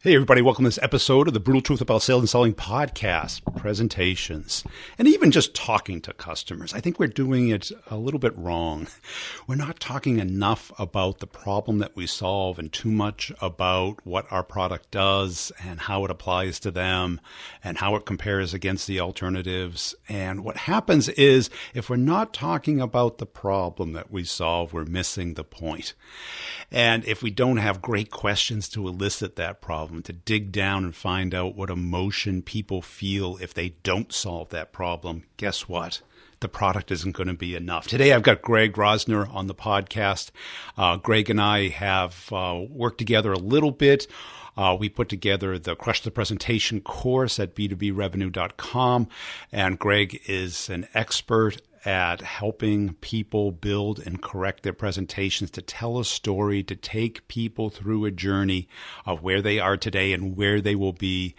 Hey everybody, welcome to this episode of the Brutal Truth About Sales and Selling podcast, presentations, and even just talking to customers. I think we're doing it a little bit wrong. We're not talking enough about the problem that we solve and too much about what our product does and how it applies to them and how it compares against the alternatives. And what happens is if we're not talking about the problem that we solve, we're missing the point. And if we don't have great questions to elicit that problem, to dig down and find out what emotion people feel if they don't solve that problem, guess what? The product isn't going to be enough. Today, I've got Greg Rosner on the podcast. Greg and I have worked together a little bit. We put together the Crush the Presentation course at b2brevenue.com, and Greg is an expert at helping people build and correct their presentations, to tell a story, to take people through a journey of where they are today and where they will be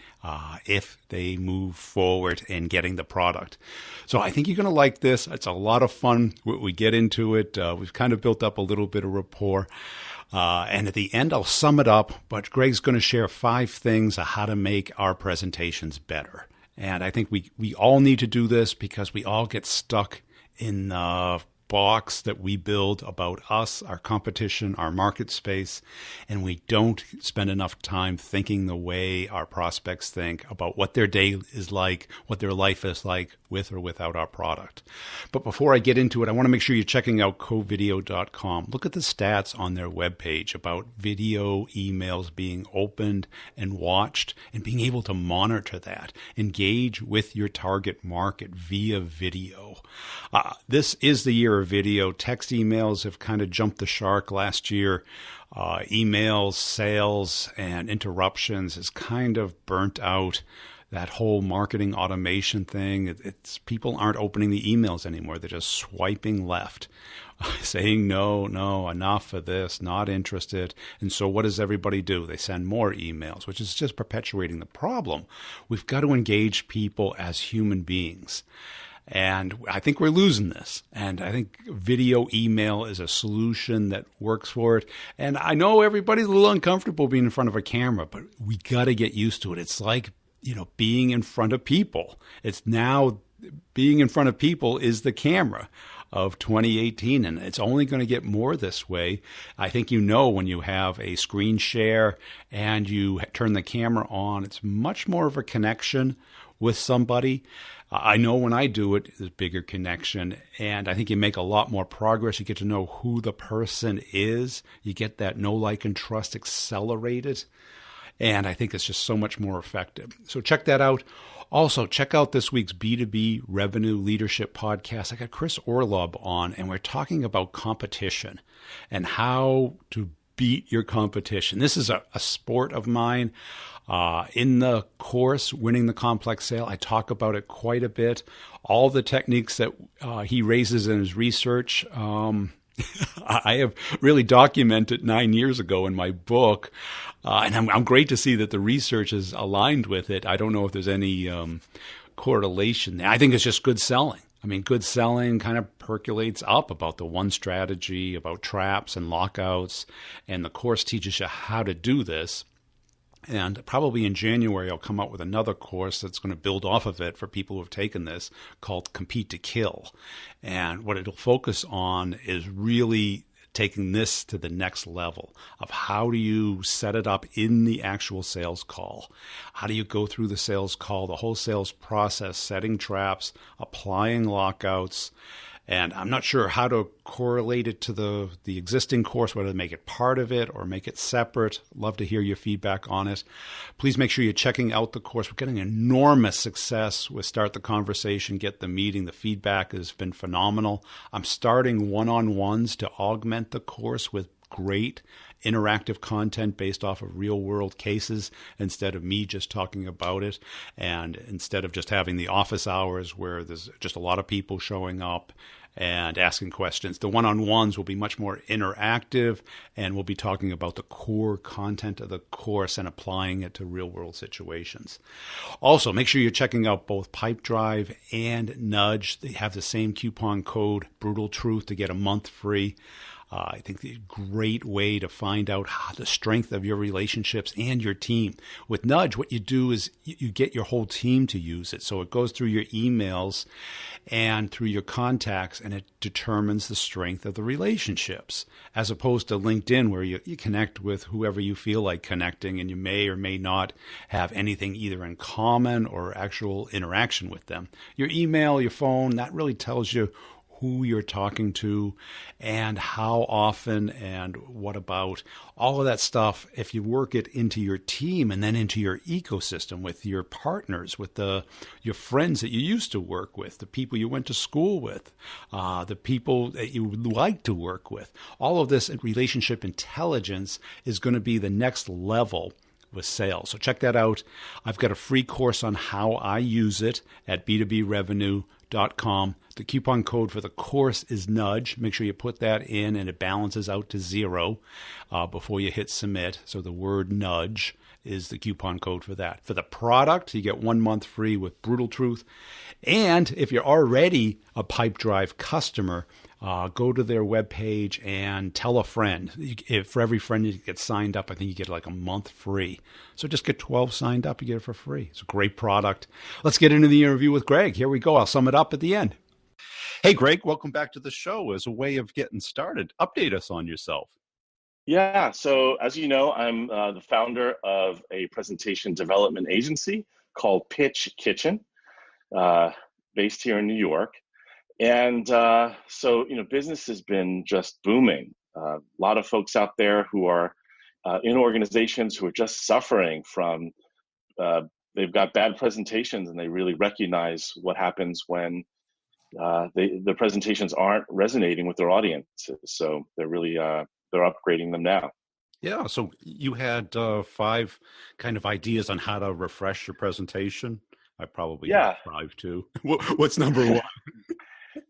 if they move forward in getting the product. So I think you're going to like this. It's a lot of fun. We get into it. We've kind of built up a little bit of rapport. And at the end, I'll sum it up, but Greg's going to share 5 things on how to make our presentations better. And I think we all need to do this because we all get stuck in the box that we build about us, our competition, our market space, and we don't spend enough time thinking the way our prospects think about what their day is like, what their life is like with or without our product. But before I get into it, I want to make sure you're checking out covideo.com. Look at the stats on their webpage about video emails being opened and watched and being able to monitor that. Engage with your target market via video. This is the year of video. Text emails have kind of jumped the shark last year. Emails, sales, and interruptions is kind of burnt out. That whole marketing automation thing, it's people aren't opening the emails anymore. They're just swiping left, saying no, enough of this, not interested. And so what does everybody do? They send more emails, which is just perpetuating the problem. We've got to engage people as human beings. And I think we're losing this. And I think video email is a solution that works for it. And I know everybody's a little uncomfortable being in front of a camera, but we got to get used to it. It's like, being in front of people. It's now being in front of people is the camera of 2018, and it's only going to get more this way. I think when you have a screen share and you turn the camera on, it's much more of a connection with somebody. I know when I do it, there's a bigger connection, and I think you make a lot more progress. You get to know who the person is. You get that know, like, and trust accelerated, and I think it's just so much more effective. So check that out. Also, check out this week's B2B Revenue Leadership podcast. I got Chris Orlob on, and we're talking about competition and how to beat your competition. This is a sport of mine. In the course, Winning the Complex Sale, I talk about it quite a bit. All the techniques that he raises in his research, I have really documented 9 years ago in my book. And I'm great to see that the research is aligned with it. I don't know if there's any correlation there. I think it's just good selling. I mean, good selling kind of percolates up about the one strategy, about traps and lockouts. And the course teaches you how to do this. And probably in January, I'll come out with another course that's going to build off of it for people who have taken this, called Compete to Kill. And what it'll focus on is really taking this to the next level of how do you set it up in the actual sales call? How do you go through the sales call, the whole sales process, setting traps, applying lockouts? And I'm not sure how to correlate it to the existing course, whether to make it part of it or make it separate. Love to hear your feedback on it. Please make sure you're checking out the course. We're getting enormous success with Start the Conversation, Get the Meeting. The feedback has been phenomenal. I'm starting one-on-ones to augment the course with great interactive content based off of real-world cases instead of me just talking about it, and instead of just having the office hours where there's just a lot of people showing up and asking questions. The one-on-ones will be much more interactive, and we'll be talking about the core content of the course and applying it to real-world situations. Also, make sure you're checking out both Pipedrive and Nudge. They have the same coupon code, Brutal Truth, to get a month free. I think the great way to find out the strength of your relationships and your team. With Nudge, what you do is you get your whole team to use it. So it goes through your emails and through your contacts, and it determines the strength of the relationships, as opposed to LinkedIn, where you connect with whoever you feel like connecting, and you may or may not have anything either in common or actual interaction with them. Your email, your phone, that really tells you who you're talking to and how often and what about. All of that stuff, if you work it into your team and then into your ecosystem with your partners, with your friends that you used to work with, the people you went to school with, the people that you would like to work with, all of this relationship intelligence is going to be the next level with sales. So check that out. I've got a free course on how I use it at b2brevenue.com. The coupon code for the course is NUDGE. Make sure you put that in and it balances out to 0 before you hit submit. So the word NUDGE is the coupon code for that. For the product, you get 1 month free with Brutal Truth. And if you're already a Pipedrive customer, go to their webpage and tell a friend. For every friend you get signed up, I think you get like a month free. So just get 12 signed up, you get it for free. It's a great product. Let's get into the interview with Greg. Here we go. I'll sum it up at the end. Hey, Greg, welcome back to the show. As a way of getting started, update us on yourself. Yeah, so as you know, I'm the founder of a presentation development agency called Pitch Kitchen, based here in New York. And so, business has been just booming. A lot of folks out there who are in organizations who are just suffering from, they've got bad presentations, and they really recognize what happens when the presentations aren't resonating with their audience. So they're really, they're upgrading them now. Yeah, so you had 5 kind of ideas on how to refresh your presentation. I probably have 5 too. What's number 1?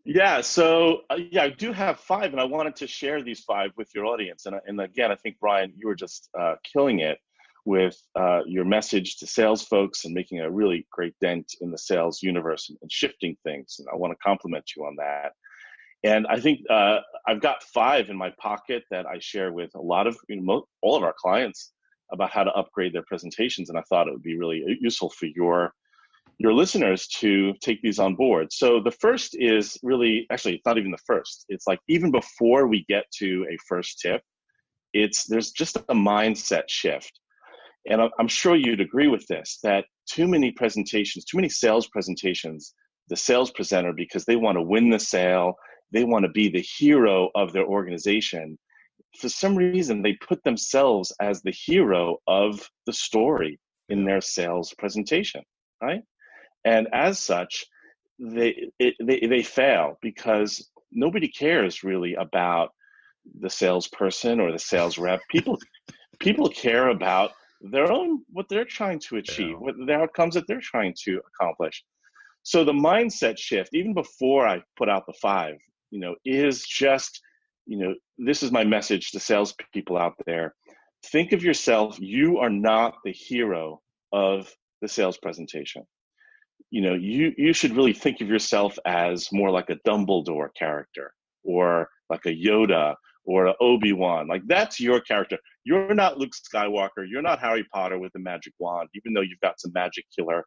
Yeah, so I do have 5, and I wanted to share these 5 with your audience. And again, I think, Brian, you were just killing it with your message to sales folks and making a really great dent in the sales universe and shifting things. And I want to compliment you on that. And I think I've got 5 in my pocket that I share with a lot of, all of our clients about how to upgrade their presentations. And I thought it would be really useful for your listeners to take these on board. So the first is really, actually, it's not even the first. It's like, even before we get to a first tip, there's just a mindset shift. And I'm sure you'd agree with this, that too many sales presentations, the sales presenter, because they want to win the sale, they want to be the hero of their organization. For some reason, they put themselves as the hero of the story in their sales presentation, right? And as such, they fail because nobody cares really about the salesperson or the sales rep. People care about what they're trying to achieve, what the outcomes that they're trying to accomplish. So the mindset shift, even before I put out the 5, is just, this is my message to salespeople out there. Think of yourself, you are not the hero of the sales presentation. You should really think of yourself as more like a Dumbledore character, or like a Yoda, or an Obi-Wan. Like, that's your character. You're not Luke Skywalker. You're not Harry Potter with a magic wand, even though you've got some magic killer,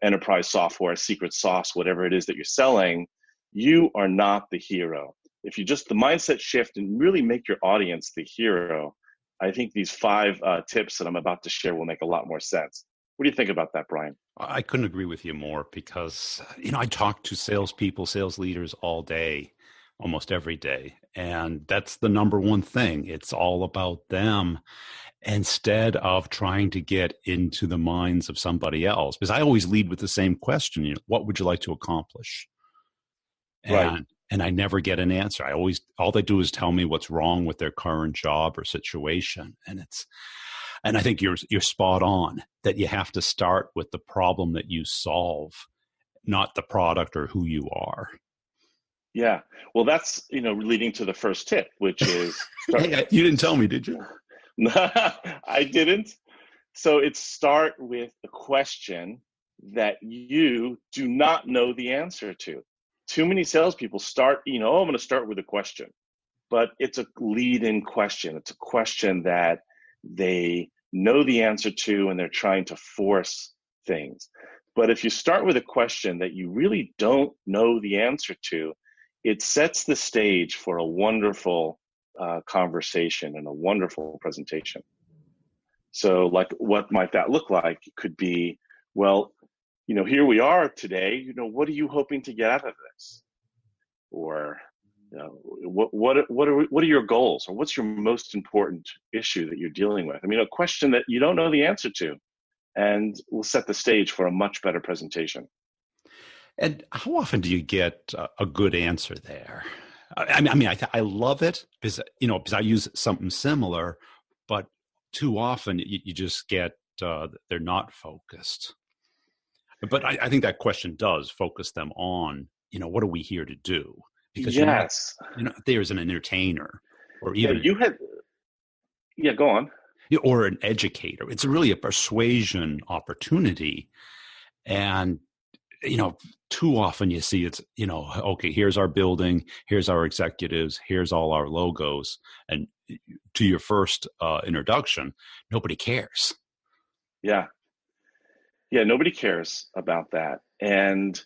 enterprise software, secret sauce, whatever it is that you're selling. You are not the hero. If you just the mindset shift and really make your audience the hero, I think these 5 tips that I'm about to share will make a lot more sense. What do you think about that, Brian? I couldn't agree with you more because, I talk to salespeople, sales leaders all day, almost every day. And that's the number one thing. It's all about them instead of trying to get into the minds of somebody else. Because I always lead with the same question, what would you like to accomplish? Right. And I never get an answer. All they do is tell me what's wrong with their current job or situation. And I think you're spot on that you have to start with the problem that you solve, not the product or who you are. Yeah. Well, that's, leading to the first tip, which is... Hey, you didn't tell me, did you? No, I didn't. So it's start with a question that you do not know the answer to. Too many salespeople start, I'm going to start with a question. but it's a lead-in question. It's a question that they know the answer to, and they're trying to force things. But if you start with a question that you really don't know the answer to, it sets the stage for a wonderful conversation and a wonderful presentation. So like, what might that look like? It could be, well, here we are today, what are you hoping to get out of this? Or, what are your goals? Or what's your most important issue that you're dealing with? I mean, a question that you don't know the answer to, and will set the stage for a much better presentation. And how often do you get a good answer there? I love it because I use something similar, but too often you just get they're not focused. But I think that question does focus them on, what are we here to do? Because yes, you're not there as an entertainer, or even go on, or an educator. It's really a persuasion opportunity, and too often you see it's, okay, here's our building, here's our executives, here's all our logos. And to your first introduction, nobody cares. Yeah, nobody cares about that. And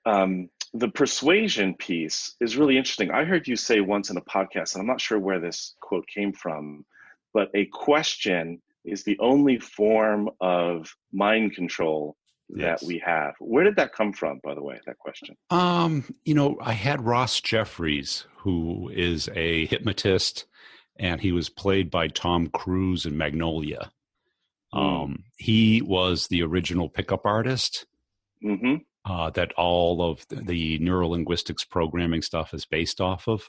the persuasion piece is really interesting. I heard you say once in a podcast, and I'm not sure where this quote came from, but a question is the only form of mind control that we have. Where did that come from, by the way, that question? I had Ross Jeffries, who is a hypnotist, and he was played by Tom Cruise in Magnolia. He was the original pickup artist that all of the neurolinguistics programming stuff is based off of.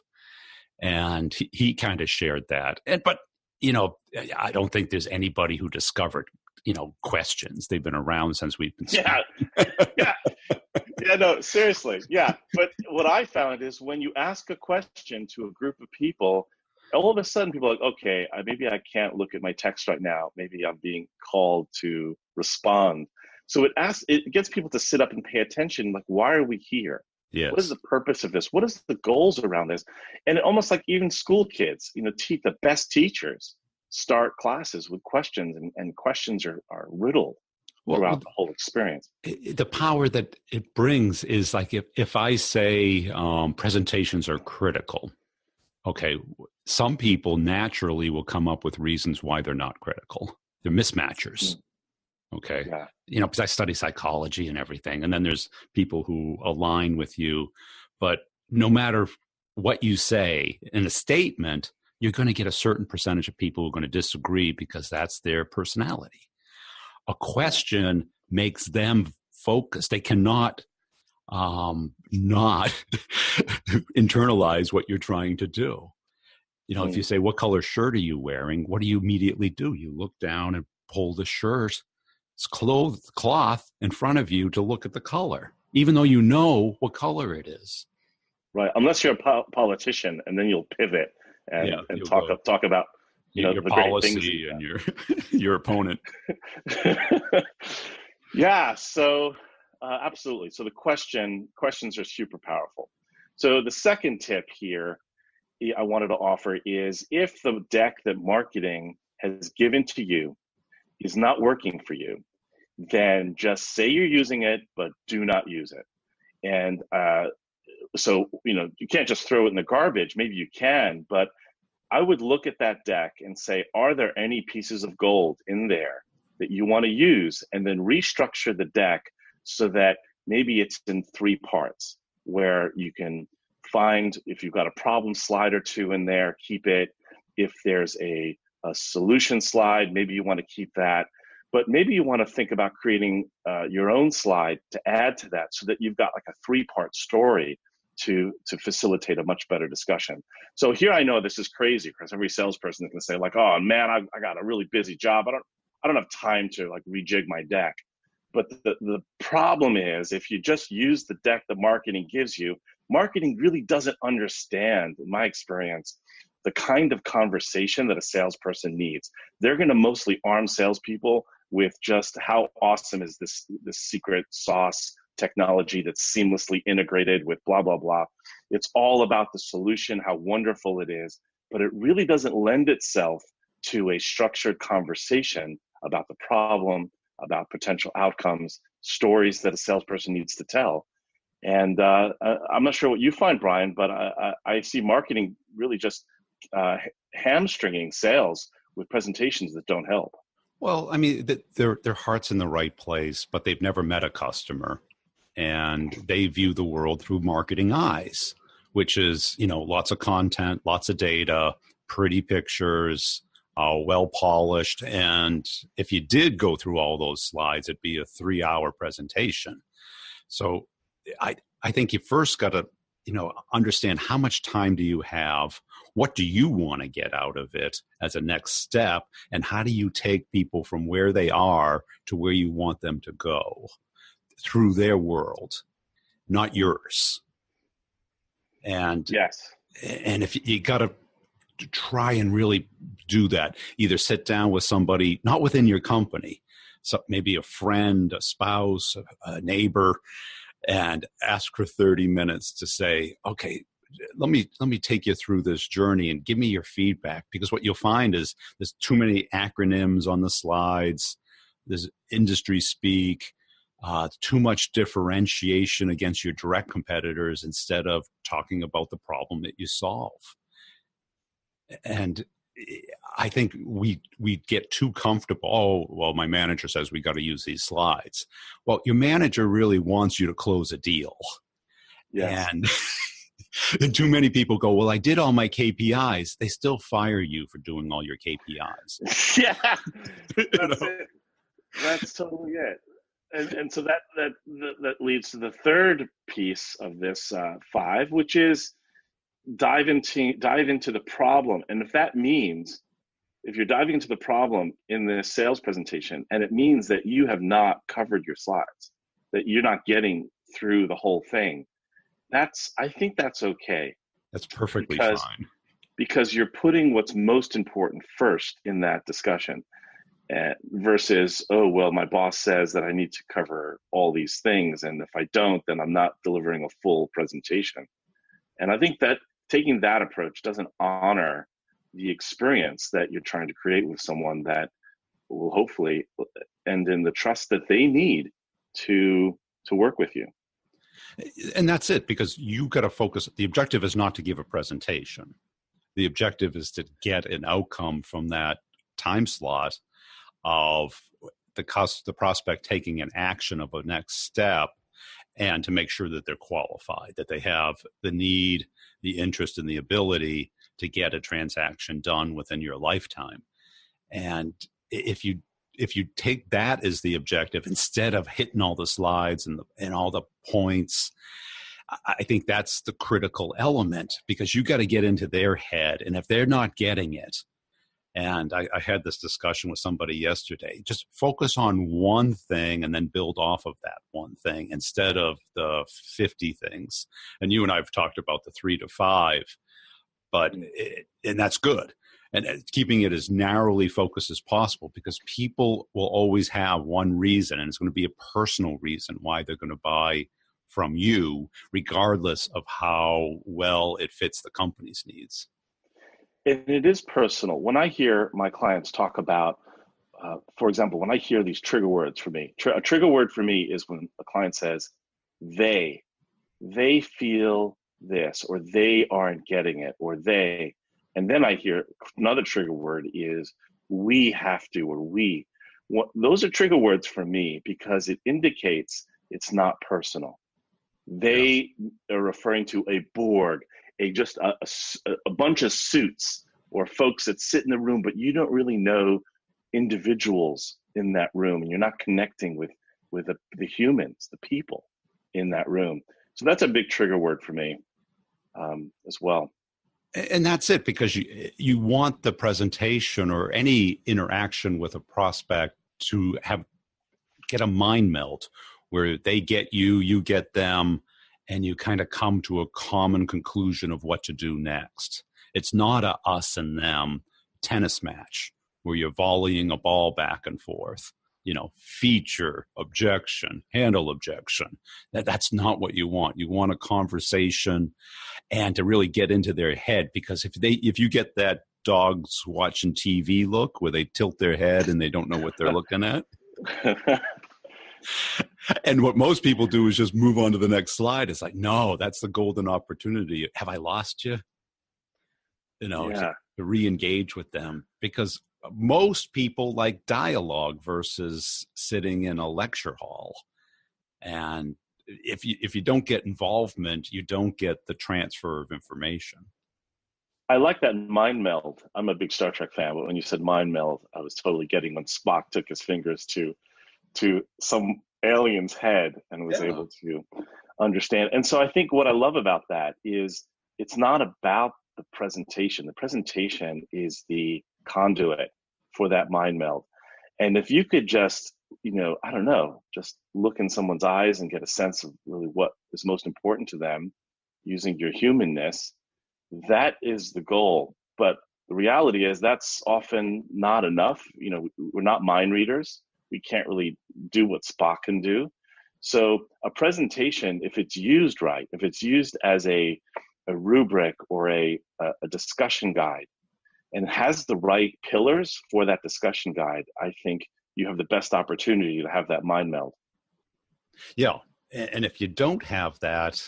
And he kind of shared that. But I don't think there's anybody who discovered questions. They've been around since we've been speaking. No, seriously. Yeah. But what I found is when you ask a question to a group of people, all of a sudden people are like, okay, maybe I can't look at my text right now. Maybe I'm being called to respond. So it gets people to sit up and pay attention. Like, why are we here? Yes. What is the purpose of this? What is the goals around this? And almost like even school kids, the best teachers start classes with questions, and questions are riddled throughout the whole experience. The power that it brings is like, if I say presentations are critical, okay, some people naturally will come up with reasons why they're not critical. They're mismatchers. Okay. Yeah. Because I study psychology and everything. And then there's people who align with you. But no matter what you say in a statement, you're going to get a certain percentage of people who are going to disagree because that's their personality. A question makes them focus. They cannot not internalize what you're trying to do. If you say, what color shirt are you wearing? What do you immediately do? You look down and pull the shirt, cloth in front of you to look at the color, even though you know what color it is. Right. Unless you're a politician, and then you'll pivot and talk about your policy and your opponent. Yeah. So absolutely. So questions are super powerful. So the second tip here I wanted to offer is, if the deck that marketing has given to you is not working for you, then just say you're using it, but do not use it. And so, you can't just throw it in the garbage. Maybe you can, but I would look at that deck and say, are there any pieces of gold in there that you want to use? And then restructure the deck so that maybe it's in 3 parts, where you can find, if you've got a problem slide or 2 in there, keep it. If there's a solution slide, maybe you want to keep that. But maybe you want to think about creating your own slide to add to that, so that you've got like a 3-part story to facilitate a much better discussion. So here, I know this is crazy, because every salesperson is going to say like, oh man, I got a really busy job. I don't have time to like rejig my deck. But the problem is, if you just use the deck that marketing gives you, marketing really doesn't understand, in my experience, the kind of conversation that a salesperson needs. They're going to mostly arm salespeople with just how awesome is this secret sauce technology that's seamlessly integrated with blah, blah, blah. it's all about the solution, how wonderful it is, but it really doesn't lend itself to a structured conversation about the problem, about potential outcomes, stories that a salesperson needs to tell. And I'm not sure what you find, Brian, but I see marketing really just hamstringing sales with presentations that don't help. Well, I mean, their heart's in the right place, but they've never met a customer, and they view the world through marketing eyes, which is, lots of content, lots of data, pretty pictures, well polished. And if you did go through all those slides, it'd be a 3-hour presentation. So I think you first got to, understand how much time do you have? What do you want to get out of it as a next step? And how do you take people from where they are to where you want them to go through their world, not yours? And yes. And if you got to try and really do that, either sit down with somebody, not within your company, so maybe a friend, a spouse, a neighbor, and ask for 30 minutes to say, okay, let me take you through this journey and give me your feedback. Because what you'll find is there's too many acronyms on the slides. There's industry speak, too much differentiation against your direct competitors instead of talking about the problem that you solve. And I think we get too comfortable. Oh, well, my manager says we got to use these slides. Well, your manager really wants you to close a deal. Yes. And too many people go, well, I did all my KPIs. They still fire you for doing all your KPIs. Yeah, that's it. That's totally it. And so that leads to the third piece of this 5, which is dive into the problem. And if you're diving into the problem in the sales presentation, and it means that you have not covered your slides, that you're not getting through the whole thing, I think that's okay. That's perfectly fine. Because you're putting what's most important first in that discussion, versus, oh, well, my boss says that I need to cover all these things, and if I don't, then I'm not delivering a full presentation. And I think that taking that approach doesn't honor the experience that you're trying to create with someone that will hopefully end in the trust that they need to work with you. And that's it, because you got to focus. The objective is not to give a presentation. The objective is to get an outcome from that time slot of the prospect taking an action of a next step, and to make sure that they're qualified, that they have the need, the interest, and the ability to get a transaction done within your lifetime. And if you take that as the objective instead of hitting all the slides and all the points, I think that's the critical element, because you got to get into their head. And if they're not getting it, and I had this discussion with somebody yesterday, just focus on one thing and then build off of that one thing instead of the 50 things. And you and I have talked about the 3 to 5, and that's good. And keeping it as narrowly focused as possible, because people will always have one reason, and it's going to be a personal reason why they're going to buy from you, regardless of how well it fits the company's needs. And it is personal. When I hear my clients talk about, for example, when I hear these trigger words for me, a trigger word for me is when a client says, they feel this, or they aren't getting it, or they. And then I hear another trigger word is we have to, or we. Those are trigger words for me because it indicates it's not personal. They are referring to a board, just a bunch of suits or folks that sit in the room, but you don't really know individuals in that room, and you're not connecting with the humans, the people in that room. So that's a big trigger word for me as well. And that's it, because you want the presentation or any interaction with a prospect to get a mind meld where they get you, you get them, and you kind of come to a common conclusion of what to do next. It's not a us and them tennis match where you're volleying a ball back and forth. feature, objection, handle objection. That's not what you want. You want a conversation and to really get into their head, because if you get that dogs watching TV look where they tilt their head and they don't know what they're looking at. And what most people do is just move on to the next slide. It's like, no, that's the golden opportunity. Have I lost you? To re-engage with them, because most people like dialogue versus sitting in a lecture hall. And if you don't get involvement, you don't get the transfer of information. I like that mind meld. I'm a big Star Trek fan, but when you said mind meld, I was totally getting when Spock took his fingers to some alien's head and was able to understand. And so I think what I love about that is it's not about the presentation. The presentation is the conduit for that mind meld. And if you could just, just look in someone's eyes and get a sense of really what is most important to them using your humanness, that is the goal. But the reality is that's often not enough. We're not mind readers. We can't really do what Spock can do. So a presentation, if it's used right, if it's used as a rubric or a discussion guide and has the right pillars for that discussion guide, I think you have the best opportunity to have that mind meld. Yeah. And if you don't have that,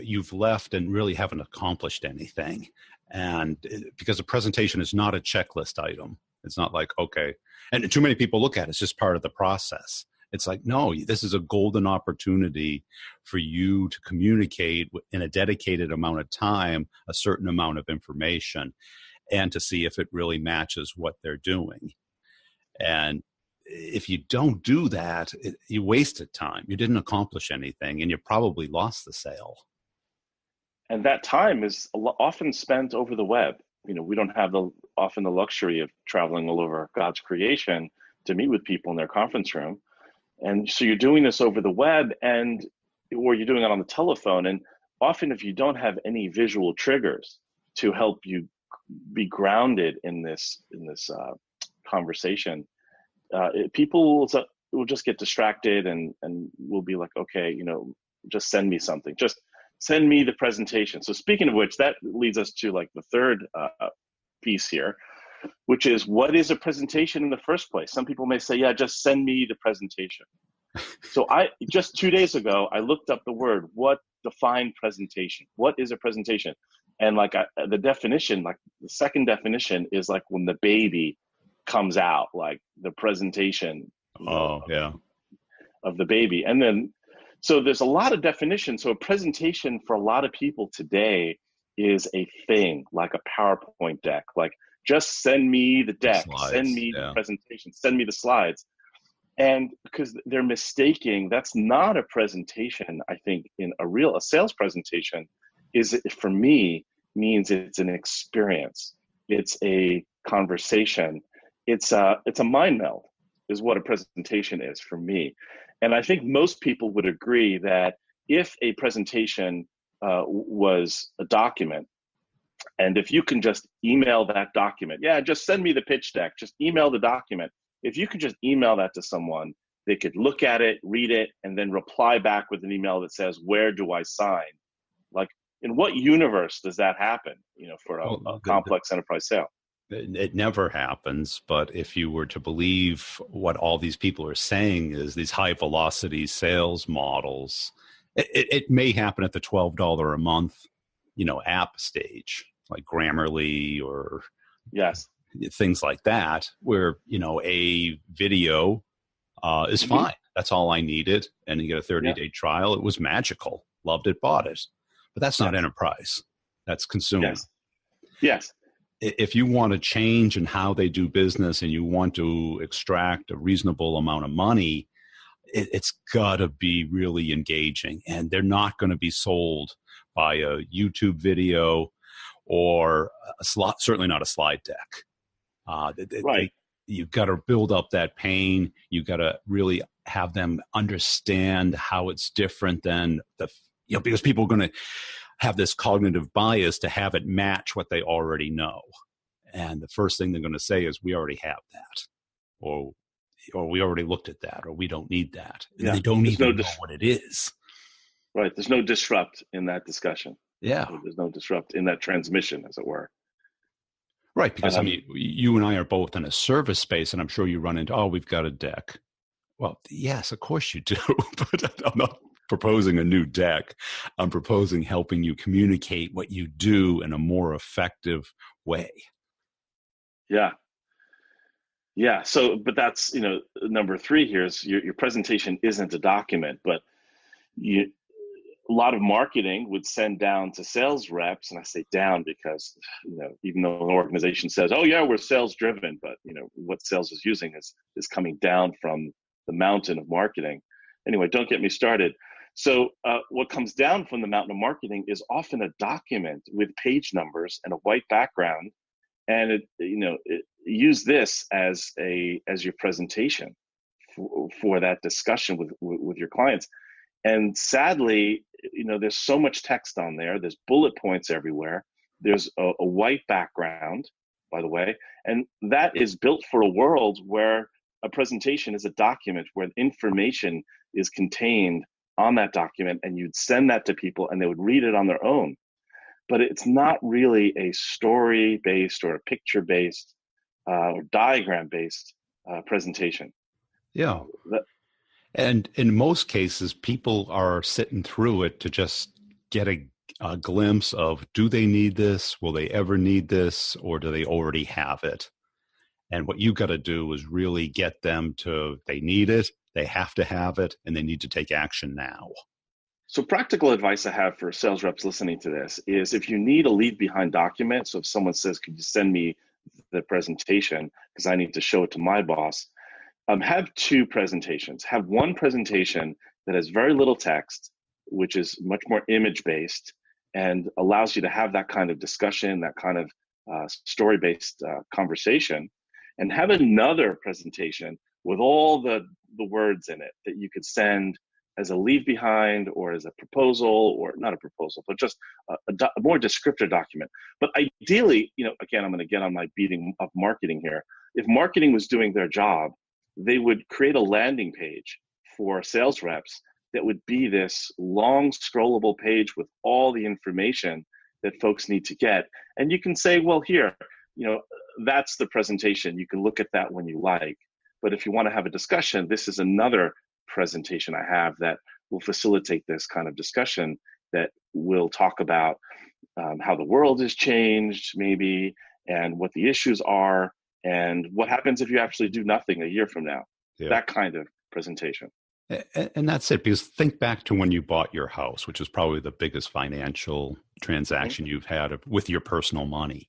you've left and really haven't accomplished anything. And because a presentation is not a checklist item. It's not like, okay. And too many people look at it as just part of the process. It's like, no, this is a golden opportunity for you to communicate in a dedicated amount of time, a certain amount of information, and to see if it really matches what they're doing. And if you don't do that, you wasted time. You didn't accomplish anything, and you probably lost the sale. And that time is often spent over the web. We don't have often the luxury of traveling all over God's creation to meet with people in their conference room. And so you're doing this over the web or you're doing it on the telephone. And often if you don't have any visual triggers to help you be grounded in this conversation, people will just get distracted and will be like, okay, just send me something. Just send me the presentation. So speaking of which, that leads us to like the third piece here, which is, what is a presentation in the first place? Some people may say, yeah, just send me the presentation. So just 2 days ago, I looked up the word, what define presentation? What is a presentation? And the definition, like the second definition is like when the baby comes out, like the presentation of the baby. And then, so there's a lot of definitions. So a presentation for a lot of people today is a thing, like a PowerPoint deck, like just send me the deck, send me the presentation, send me the slides. And because they're mistaking, that's not a presentation. I think a sales presentation for me, means it's an experience. It's a conversation. It's a mind meld is what a presentation is for me. And I think most people would agree that if a presentation was a document, and if you can just email that document, just send me the pitch deck, just email the document. If you could just email that to someone, they could look at it, read it, and then reply back with an email that says, where do I sign? Like, in what universe does that happen, for a complex enterprise sale? It never happens. But if you were to believe what all these people are saying is these high velocity sales models, it may happen at the $12 a month, app stage, like Grammarly or things like that, where, a video is fine. That's all I needed. And you get a 30-day trial. It was magical. Loved it, bought it. But that's not enterprise. That's consumer. Yes. If you want to change in how they do business and you want to extract a reasonable amount of money, it's got to be really engaging. And they're not going to be sold by a YouTube video or certainly not a slide deck. You've got to build up that pain. You've got to really have them understand how it's different than because people are going to have this cognitive bias to have it match what they already know. And the first thing they're going to say is, we already have that. Or or we already looked at that, or we don't need that. And Yeah. they don't There's no even know what it is. right. There's no disrupt in that discussion. Yeah. There's no disrupt in that transmission, as it were. Right. Because, I mean, you and I are both in a service space, and I'm sure you run into, oh, we've got a deck. Well, yes, of course you do. But I'm not proposing a new deck. I'm proposing helping you communicate what you do in a more effective way. Yeah. Yeah. So, but that's, number 3 here is your presentation isn't a document, but a lot of marketing would send down to sales reps, and I say down because, even though an organization says, oh yeah, we're sales driven, but what sales is using is coming down from the mountain of marketing. Anyway, don't get me started. So what comes down from the mountain of marketing is often a document with page numbers and a white background. And use this as your presentation for that discussion with your clients. And sadly, there's so much text on there. There's bullet points everywhere. There's a white background, by the way, and that is built for a world where a presentation is a document where information is contained on that document, and you'd send that to people and they would read it on their own. But it's not really a story-based or a picture-based or diagram-based presentation. Yeah. And in most cases, people are sitting through it to just get a glimpse of, do they need this? Will they ever need this? Or do they already have it? And what you got to do is really get them to, they need it, they have to have it, and they need to take action now. So practical advice I have for sales reps listening to this is, if you need a leave behind document, so if someone says, could you send me the presentation because I need to show it to my boss, have 2 presentations. Have one presentation that has very little text, which is much more image-based and allows you to have that kind of discussion, that kind of story-based conversation, and have another presentation with all the words in it that you could send as a leave behind or as a proposal, or not a proposal, but just a more descriptive document. But ideally, again, I'm going to get on my beating of marketing here. If marketing was doing their job, they would create a landing page for sales reps that would be this long scrollable page with all the information that folks need to get. And you can say, well, here, that's the presentation. You can look at that when you like. But if you want to have a discussion, this is another presentation I have that will facilitate this kind of discussion, that will talk about how the world has changed maybe, and what the issues are, and what happens if you actually do nothing a year from now. Yeah. That kind of presentation. And that's it, because think back to when you bought your house, which is probably the biggest financial transaction you've had with your personal money.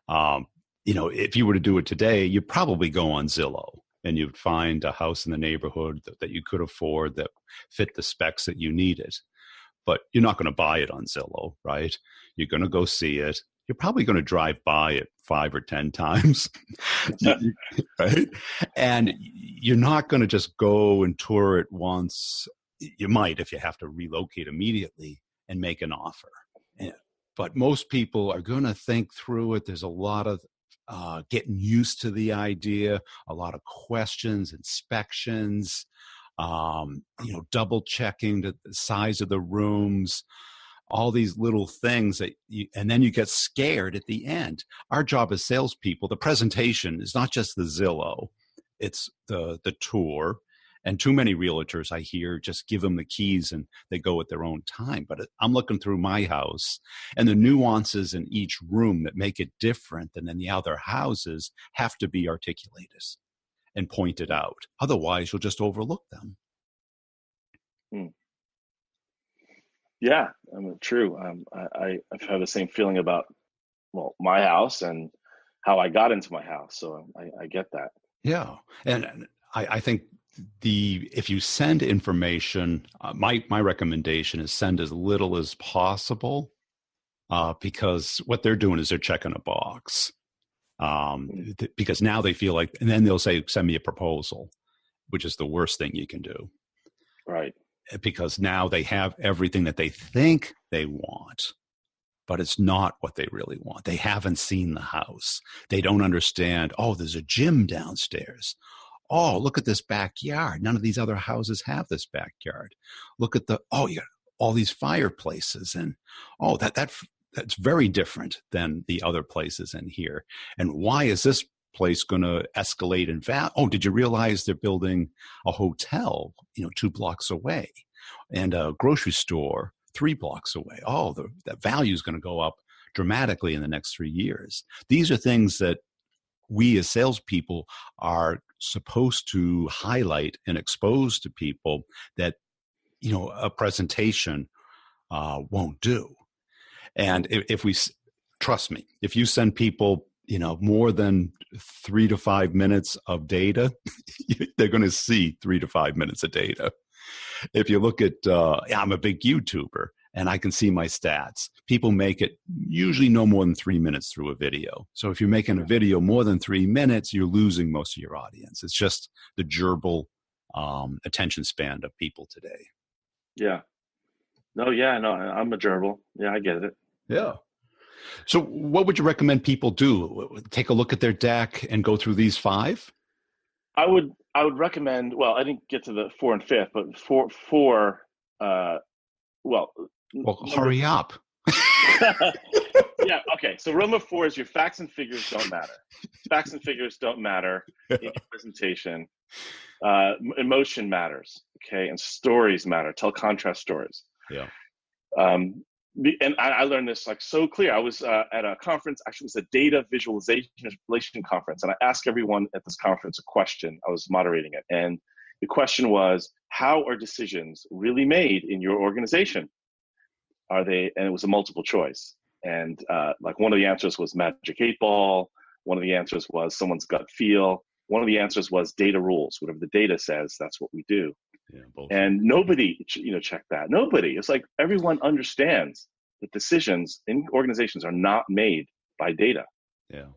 If you were to do it today, you'd probably go on Zillow and you'd find a house in the neighborhood that you could afford, that fit the specs that you needed. But you're not going to buy it on Zillow, right? You're going to go see it. You're probably going to drive by it 5 or 10 times, right? And you're not going to just go and tour it once. You might, if you have to relocate immediately, and make an offer. But most people are going to think through it. There's a lot of getting used to the idea, a lot of questions, inspections, double checking the size of the rooms, all these little things and then you get scared at the end. Our job as salespeople, the presentation is not just the Zillow, it's the tour. And too many realtors I hear just give them the keys and they go at their own time. But I'm looking through my house, and the nuances in each room that make it different than in the other houses have to be articulated and pointed out. Otherwise, you'll just overlook them. Yeah, true. I've had the same feeling about, my house and how I got into my house. So I get that. Yeah. And I think if you send information, my recommendation is send as little as possible, because what they're doing is they're checking a box. Because now they feel like, and then they'll say, send me a proposal, which is the worst thing you can do. Right. Because now they have everything that they think they want, but it's not what they really want. They haven't seen the house. They don't understand, oh, there's a gym downstairs. Oh, look at this backyard. None of these other houses have this backyard. Look at you got all these fireplaces, and oh, that's very different than the other places in here. And why is this place going to escalate in value? Oh, did you realize they're building a hotel, 2 blocks away, and a grocery store 3 blocks away? Oh, that value is going to go up dramatically in the next 3 years. These are things that we as salespeople are supposed to highlight and expose to people that, a presentation won't do. And if we, trust me, if you send people, more than 3 to 5 minutes of data, they're going to see 3 to 5 minutes of data. If you look at, I'm a big YouTuber and I can see my stats. People make it usually no more than 3 minutes through a video. So if you're making a video more than 3 minutes, you're losing most of your audience. It's just the gerbil attention span of people today. Yeah. No, I'm a gerbil. Yeah, I get it. Yeah. So what would you recommend people do? Take a look at their deck and go through these 5? I would recommend, well, I didn't get to the 4 and 5th, but four hurry up. Yeah, okay. So rule number 4 is your facts and figures don't matter. Facts and figures don't matter in your presentation. Emotion matters, okay? And stories matter. Tell contrast stories. Yeah. And I learned this like so clear. I was at a conference, actually it was a data visualization conference, and I asked everyone at this conference a question. I was moderating it, and the question was, how are decisions really made in your organization? Are they, and it was a multiple choice. And like one of the answers was magic 8-ball. One of the answers was someone's gut feel. One of the answers was data rules. Whatever the data says, that's what we do. Yeah, both. And nobody, checked that. Nobody. It's like everyone understands that decisions in organizations are not made by data. Yeah.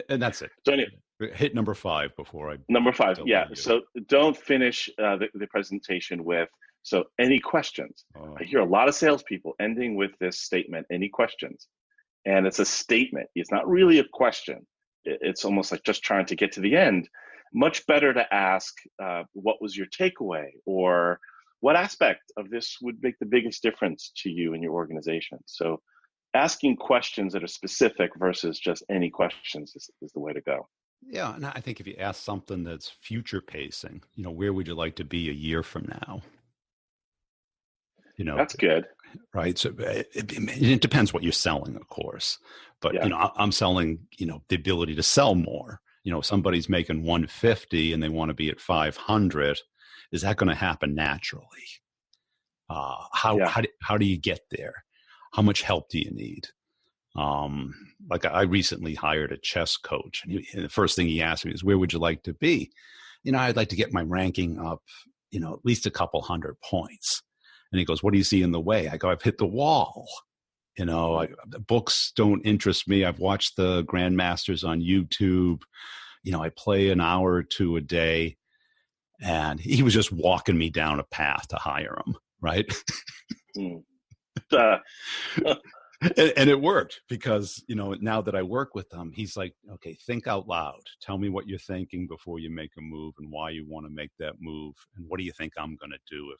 And that's it. So anyway, hit number 5 before I. Number 5. Yeah. So don't finish the presentation with, so any questions? I hear a lot of salespeople ending with this statement, any questions? And it's a statement. It's not really a question. It's almost like just trying to get to the end. Much better to ask, what was your takeaway? Or what aspect of this would make the biggest difference to you and your organization? So asking questions that are specific versus just any questions is the way to go. Yeah, and I think if you ask something that's future pacing, where would you like to be a year from now? That's good. Right. So it depends what you're selling, of course. But, Yeah. I'm selling, the ability to sell more. Somebody's making 150 and they want to be at 500. Is that going to happen naturally? How do you get there? How much help do you need? Like I recently hired a chess coach, and the first thing he asked me is, where would you like to be? I'd like to get my ranking up, at least a couple 100 points. And he goes, what do you see in the way? I go, I've hit the wall. Books don't interest me. I've watched the grandmasters on YouTube. I play an hour or 2 a day. And he was just walking me down a path to hire him, right? And it worked because, now that I work with him, he's like, okay, think out loud. Tell me what you're thinking before you make a move and why you want to make that move. And what do you think I'm going to do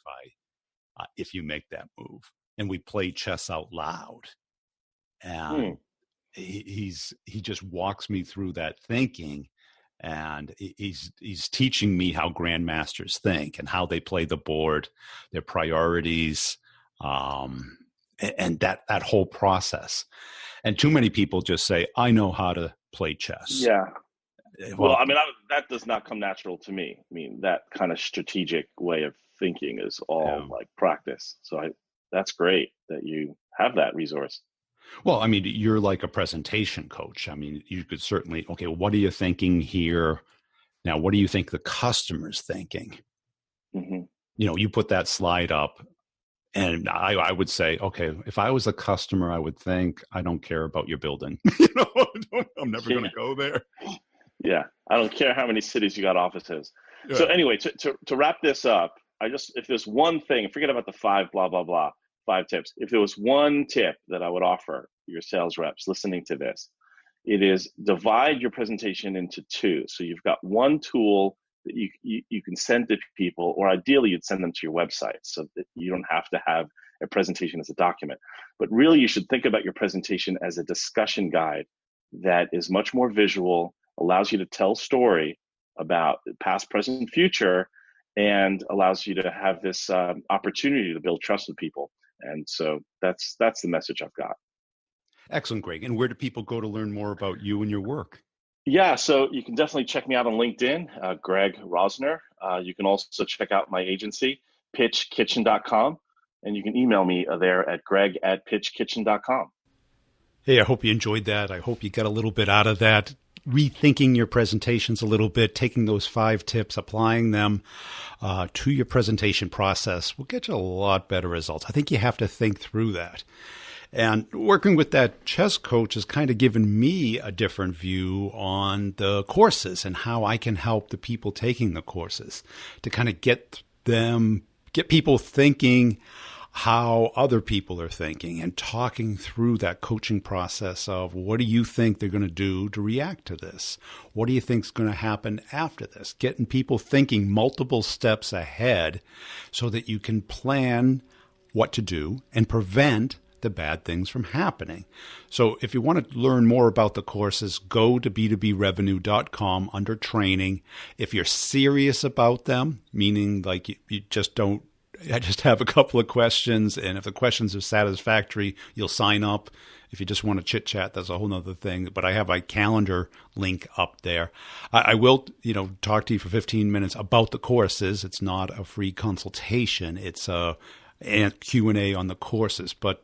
if you make that move? And we play chess out loud. And he just walks me through that thinking. And he's teaching me how grandmasters think and how they play the board, their priorities, and that whole process. And too many people just say, I know how to play chess. Yeah. Well, that does not come natural to me. That kind of strategic way of thinking is all like practice. So that's great that you have that resource. Well, you're like a presentation coach. You could certainly, okay, what are you thinking here? Now, what do you think the customer's thinking? Mm-hmm. You put that slide up, and I would say, okay, if I was a customer, I would think, I don't care about your building. I'm never going to go there. Yeah, I don't care how many cities you got offices. Yeah. So anyway, to wrap this up, if there's one thing, forget about the 5 blah, blah, blah, 5 tips. If there was one tip that I would offer your sales reps listening to this, it is divide your presentation into 2. So you've got one tool that you can send to people, or ideally you'd send them to your website so that you don't have to have a presentation as a document. But really you should think about your presentation as a discussion guide that is much more visual, allows you to tell a story about past, present, future, and allows you to have this opportunity to build trust with people. And so that's the message I've got. Excellent, Greg. And where do people go to learn more about you and your work? Yeah, so you can definitely check me out on LinkedIn, Greg Rosner. You can also check out my agency, pitchkitchen.com, and you can email me there at greg@pitchkitchen.com. Hey, I hope you enjoyed that. I hope you got a little bit out of that. Rethinking your presentations a little bit, taking those 5 tips, applying them to your presentation process will get you a lot better results. I think you have to think through that. And working with that chess coach has kind of given me a different view on the courses and how I can help the people taking the courses to kind of get people thinking how other people are thinking and talking through that coaching process of what do you think they're going to do to react to this? What do you think is going to happen after this? Getting people thinking multiple steps ahead so that you can plan what to do and prevent the bad things from happening. So if you want to learn more about the courses, go to b2brevenue.com under training. If you're serious about them, meaning like you just don't, I just have a couple of questions, and if the questions are satisfactory, you'll sign up. If you just want to chit chat, that's a whole nother thing. But I have a calendar link up there. I will, talk to you for 15 minutes about the courses. It's not a free consultation. It's a Q&A on the courses. But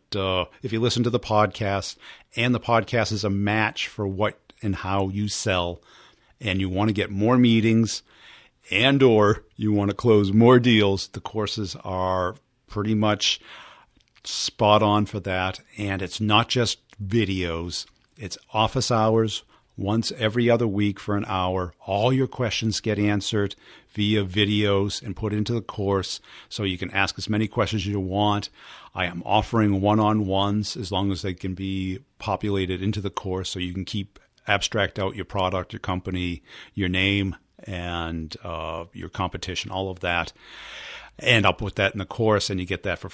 if you listen to the podcast, and the podcast is a match for what and how you sell, and you want to get more meetings and or you want to close more deals, the courses are pretty much spot on for that. And it's not just videos. It's office hours once every other week for an hour. All your questions get answered via videos and put into the course, so you can ask as many questions as you want. I am offering one-on-ones as long as they can be populated into the course, so you can abstract out your product, your company, your name, and your competition, all of that. And I'll put that in the course, and you get that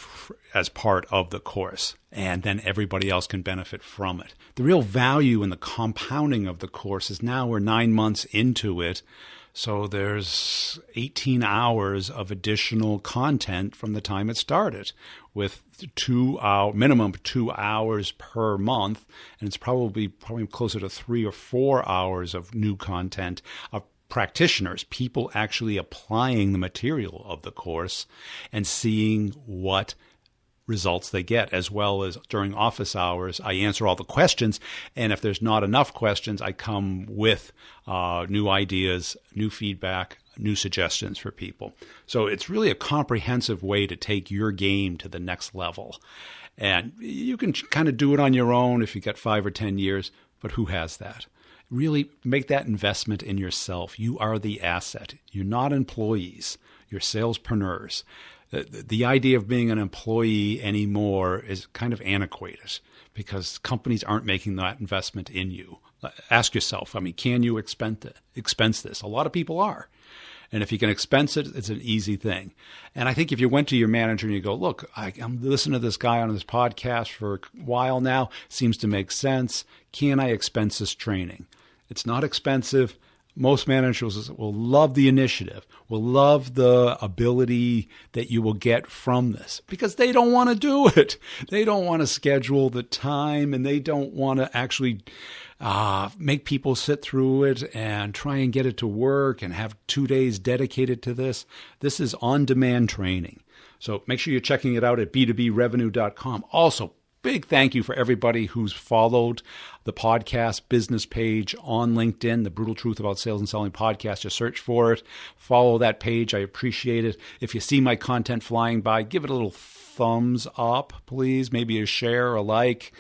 as part of the course. And then everybody else can benefit from it. The real value in the compounding of the course is now we're 9 months into it. So there's 18 hours of additional content from the time it started, with minimum 2 hours per month. And it's probably closer to 3 or 4 hours of new content of practitioners, people actually applying the material of the course and seeing what results they get, as well as during office hours. I answer all the questions, and if there's not enough questions, I come with new ideas, new feedback, new suggestions for people. So it's really a comprehensive way to take your game to the next level. And you can kind of do it on your own if you've got 5 or 10 years, but who has that? Really make that investment in yourself. You are the asset. You're not employees. You're salespreneurs. The idea of being an employee anymore is kind of antiquated because companies aren't making that investment in you. Ask yourself, can you expense this? A lot of people are. And if you can expense it, it's an easy thing. And I think if you went to your manager and you go, look, I'm listening to this guy on this podcast for a while now, seems to make sense. Can I expense this training? It's not expensive. Most managers will love the initiative, will love the ability that you will get from this because they don't want to do it. They don't want to schedule the time, and they don't want to actually make people sit through it and try and get it to work and have 2 days dedicated to this. This is on-demand training. So make sure you're checking it out at b2brevenue.com. Also, big thank you for everybody who's followed the podcast business page on LinkedIn, The Brutal Truth About Sales and Selling Podcast. Just search for it. Follow that page. I appreciate it. If you see my content flying by, give it a little thumbs up, please. Maybe a share, a like,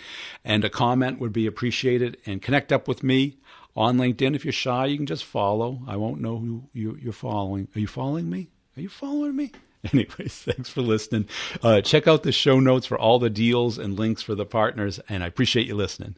and a comment would be appreciated. And connect up with me on LinkedIn. If you're shy, you can just follow. I won't know who you're following. Are you following me? Are you following me? Anyways, thanks for listening. Check out the show notes for all the deals and links for the partners, and I appreciate you listening.